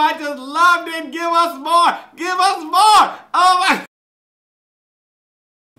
I just loved it. Give us more. Give us more. Oh my.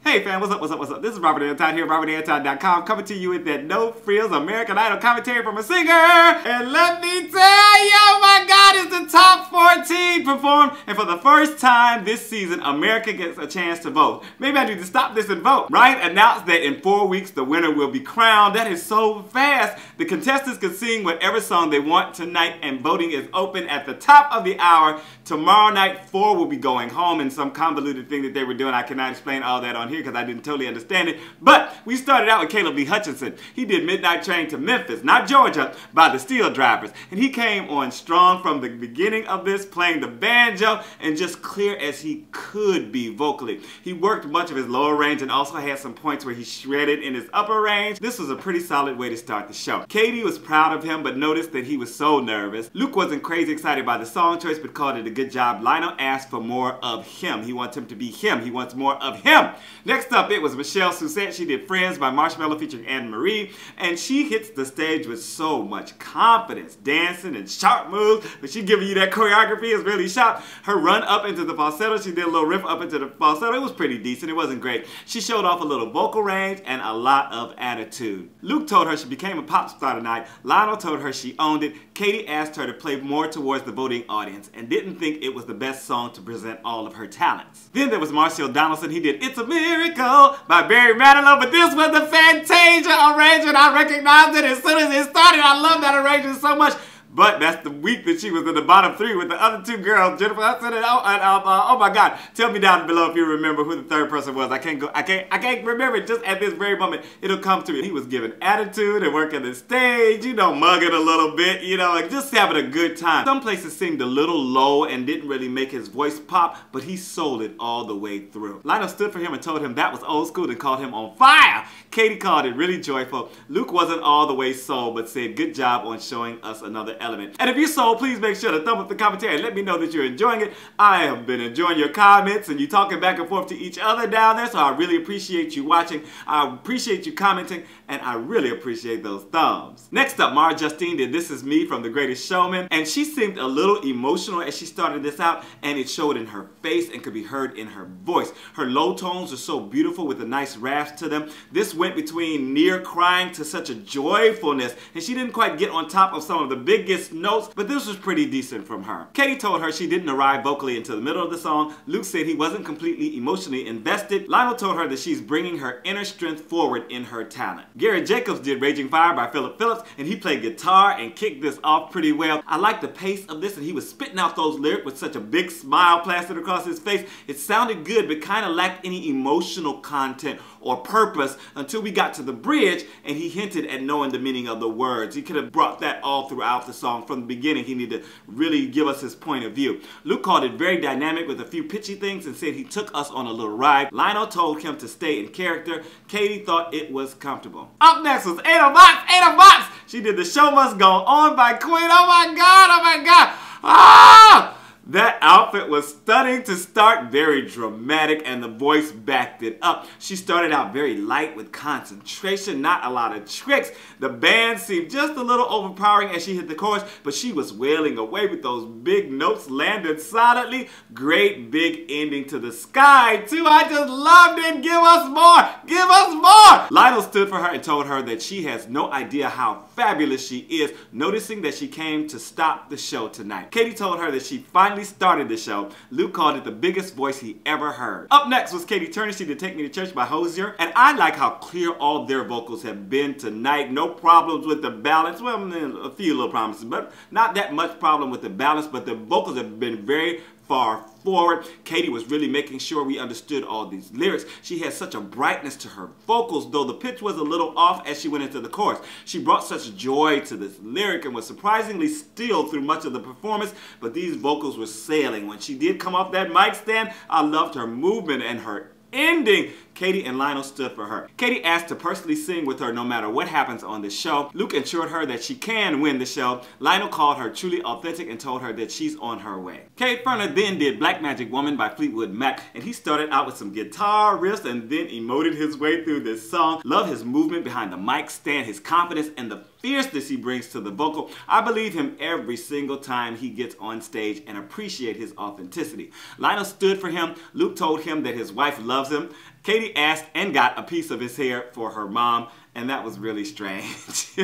Hey fam, what's up, what's up, what's up? This is Robert Anton here, robertanton.com, coming to you with that no frills American Idol commentary from a singer. And let me tell you, oh my God, it's the top 14 performed. And for the first time this season, America gets a chance to vote. Maybe I need to stop this and vote. Ryan announced that in 4 weeks, the winner will be crowned. That is so fast. The contestants can sing whatever song they want tonight, and voting is open at the top of the hour. Tomorrow night, 4 will be going home in some convoluted thing that they were doing. I cannot explain all that on here because I didn't totally understand it. But we started out with Caleb Lee Hutchinson. He did Midnight Train to Memphis, not Georgia, by the Steeldrivers. And he came on strong from the beginning of this, playing the banjo and just clear as he could be vocally. He worked much of his lower range and also had some points where he shredded in his upper range. This was a pretty solid way to start the show. Katy was proud of him but noticed that he was so nervous. Luke wasn't crazy excited by the song choice but called it a good job. Lionel asked for more of him. He wants him to be him. He wants more of him. Next up, it was Sussett. She did Friends by Marshmello featuring Anne-Marie, and she hits the stage with so much confidence, dancing and sharp moves, but she giving you that choreography is really sharp. Her run up into the falsetto, she did a little riff up into the falsetto. It was pretty decent. It wasn't great. She showed off a little vocal range and a lot of attitude. Luke told her she became a pop star tonight. Lionel told her she owned it. Katy asked her to play more towards the voting audience and didn't think it was the best song to present all of her talents. Then there was Marcio Donaldson. He did It's a Miracle by Manilow, but this was the Fantasia arrangement. I recognized it as soon as it started. I love that arrangement so much. But that's the week that she was in the bottom 3 with the other 2 girls, Jennifer Hudson and oh my God. Tell me down below if you remember who the 3rd person was. I can't remember it just at this very moment. It'll come to me. He was giving attitude and working the stage, you know, mugging a little bit, you know, like just having a good time. Some places seemed a little low and didn't really make his voice pop, but he sold it all the way through. Lionel stood for him and told him that was old school and called him on fire. Katy called it really joyful. Luke wasn't all the way sold, but said good job on showing us another element. And if you sold, please make sure to thumb up the commentary and let me know that you're enjoying it. I have been enjoying your comments and you talking back and forth to each other down there, so I really appreciate you watching. I appreciate you commenting, and I really appreciate those thumbs. Next up, Justine did This Is Me from The Greatest Showman, and she seemed a little emotional as she started this out, and it showed in her face and could be heard in her voice. Her low tones are so beautiful with a nice rasp to them. This went between near crying to such a joyfulness, and she didn't quite get on top of some of the biggest notes, but this was pretty decent from her. Katy told her she didn't arrive vocally until the middle of the song. Luke said he wasn't completely emotionally invested. Lionel told her that she's bringing her inner strength forward in her talent. Garrett Jacobs did Raging Fire by Phillips, and he played guitar and kicked this off pretty well. I liked the pace of this, and he was spitting out those lyrics with such a big smile plastered across his face. It sounded good, but kind of lacked any emotional content or purpose until we got to the bridge, and he hinted at knowing the meaning of the words. He could have brought that all throughout the song. From the beginning, he needed to really give us his point of view. Luke called it very dynamic with a few pitchy things and said he took us on a little ride. Lionel told him to stay in character. Katy thought it was comfortable. Up next was Ada Box. She did The Show Must Go On by Queen. Oh my God, oh my God. Ah! That outfit was stunning to start, very dramatic, and the voice backed it up. She started out very light with concentration, not a lot of tricks. The band seemed just a little overpowering as she hit the chorus, but she was wailing away with those big notes landed solidly. Great big ending to The Sky, too. I just loved it. Give us more. Give us more. Lionel stood for her and told her that she has no idea how fabulous she is, noticing that she came to stop the show tonight. Katy told her that she finally started the show. Luke called it the biggest voice he ever heard. Up next was Katy Turner. She did Take Me to Church by Hozier, and I like how clear all their vocals have been tonight. No problems with the balance. Well, a few little problems, but not that much problem with the balance, but the vocals have been very far forward. Katy was really making sure we understood all these lyrics. She had such a brightness to her vocals, though the pitch was a little off as she went into the chorus. She brought such joy to this lyric and was surprisingly still through much of the performance, but these vocals were sailing. When she did come off that mic stand, I loved her movement and her ending Katy and Lionel stood for her. Katy asked to personally sing with her no matter what happens on the show. Luke assured her that she can win the show. Lionel called her truly authentic and told her that she's on her way. Cade Ferner then did Black Magic Woman by Fleetwood Mac, and he started out with some guitar riffs and then emoted his way through this song. Love his movement behind the mic stand, his confidence, and the fierceness he brings to the vocal. I believe him every single time he gets on stage and appreciate his authenticity. Lionel stood for him. Luke told him that his wife loves him. Katy asked and got a piece of his hair for her mom, and that was really strange.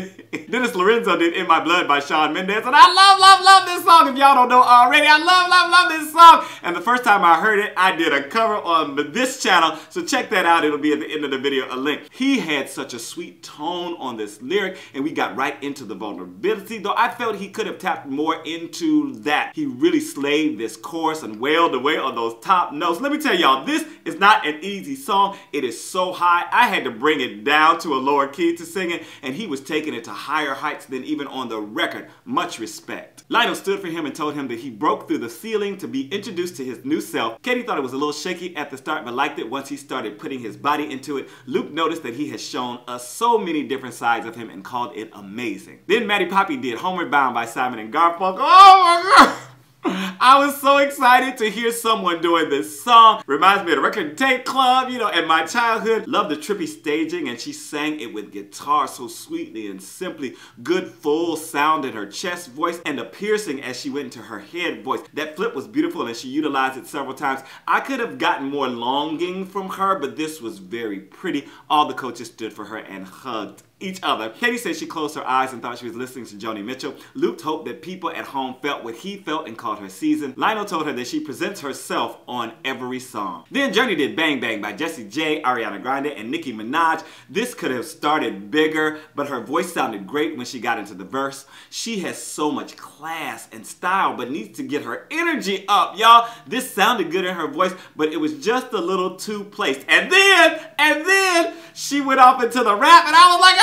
Dennis Lorenzo did In My Blood by Shawn Mendes, and I love this song. If y'all don't know already, I love this song. And the first time I heard it, I did a cover on this channel, so check that out. It'll be at the end of the video, a link. He had such a sweet tone on this lyric, and we got right into the vulnerability, though I felt he could have tapped more into that. He really slayed this chorus and wailed away on those top notes. Let me tell y'all, this is not an easy song. It is so high, I had to bring it down to a lower key to sing it, and he was taking it to higher heights than even on the record. Much respect. Lionel stood for him and told him that he broke through the ceiling to be introduced to his new self. Katy thought it was a little shaky at the start, but liked it once he started putting his body into it. Luke noticed that he has shown us so many different sides of him and called it amazing. Then Maddie Poppy did Homeward Bound by Simon and Garfunkel. Oh my God! I was so excited to hear someone doing this song. Reminds me of the Record Tape Club, you know, and my childhood. Loved the trippy staging, and she sang it with guitar so sweetly and simply. Good full sound in her chest voice and a piercing as she went into her head voice. That flip was beautiful and she utilized it several times. I could have gotten more longing from her, but this was very pretty. All the coaches stood for her and hugged each other. Katy said she closed her eyes and thought she was listening to Joni Mitchell. Luke hoped that people at home felt what he felt and called her seasoned. Lionel told her that she presents herself on every song. Then Jonny did Bang Bang by Jessie J, Ariana Grande, and Nicki Minaj. This could have started bigger, but her voice sounded great when she got into the verse. She has so much class and style, but needs to get her energy up, y'all. This sounded good in her voice, but it was just a little too placed. And then she went off into the rap, and I was like,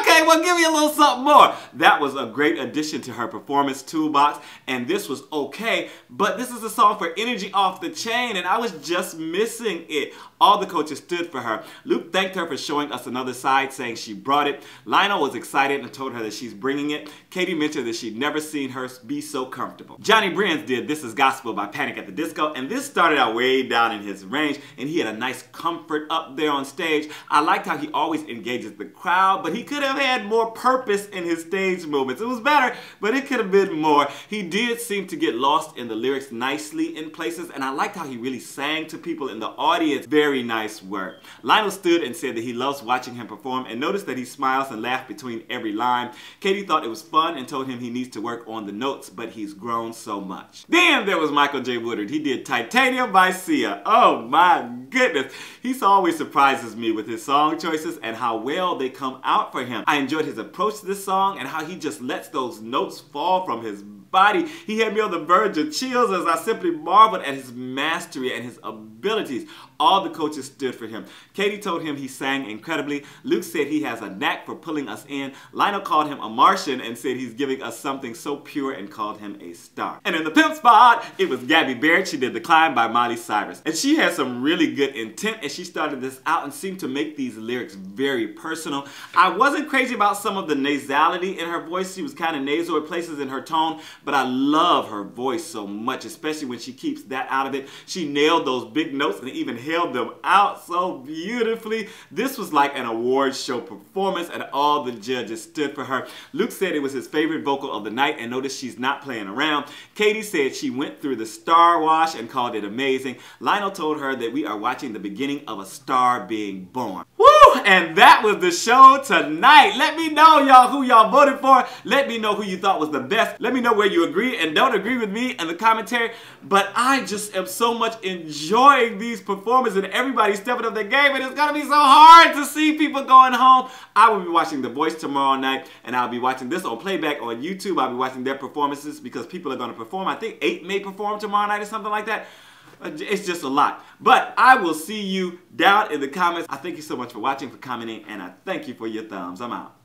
okay, well, give me a little something more. That was a great addition to her performance toolbox, and this was okay, but this is a song for energy off the chain, and I was just missing it. All the coaches stood for her. Luke thanked her for showing us another side, saying she brought it. Lionel was excited and told her that she's bringing it. Katy mentioned that she'd never seen her be so comfortable. Johnny Brenns did This Is Gospel by Panic at the Disco, and this started out way down in his range, and he had a nice comfort up there on stage. I liked how he always engages the crowd, but he could have had more purpose in his stage movements. It was better, but it could have been more. He did seem to get lost in the lyrics nicely in places, and I liked how he really sang to people in the audience. Very nice work. Lionel stood and said that he loves watching him perform and noticed that he smiles and laughs between every line. Katy thought it was fun and told him he needs to work on the notes, but he's grown so much. Then there was Michael J. Woodard. He did Titanium by Sia. Oh my goodness. He always surprises me with his song choices and how well they come out for him. I enjoyed his approach to this song and how he just lets those notes fall from his body. He had me on the verge of chills as I simply marveled at his mastery and his abilities. All the coaches stood for him. Katy told him he sang incredibly. Luke said he has a knack for pulling us in. Lionel called him a Martian and said he's giving us something so pure and called him a star. And in the pimp spot, it was Gabby Barrett. She did The Climb by Miley Cyrus. And she had some really good intent as she started this out and seemed to make these lyrics very personal. I wasn't crazy about some of the nasality in her voice. She was kind of nasal at places in her tone, but I love her voice so much, especially when she keeps that out of it. She nailed those big notes and even held them out so beautifully. This was like an award show performance and all the judges stood for her. Luke said it was his favorite vocal of the night and noticed she's not playing around. Katy said she went through the star wash and called it amazing. Lionel told her that we are watching the beginning of a star being born. Woo! And that was the show tonight. Let me know, y'all, who y'all voted for. Let me know who you thought was the best. Let me know where you agree and don't agree with me in the commentary. But I just am so much enjoying these performances and everybody stepping up their game, and it's gonna be so hard to see people going home. I will be watching The Voice tomorrow night, and I'll be watching this on playback on YouTube. I'll be watching their performances because people are gonna perform. I think 8 may perform tomorrow night or something like that. It's just a lot. But I will see you down in the comments. I thank you so much for watching, for commenting, and I thank you for your thumbs. I'm out.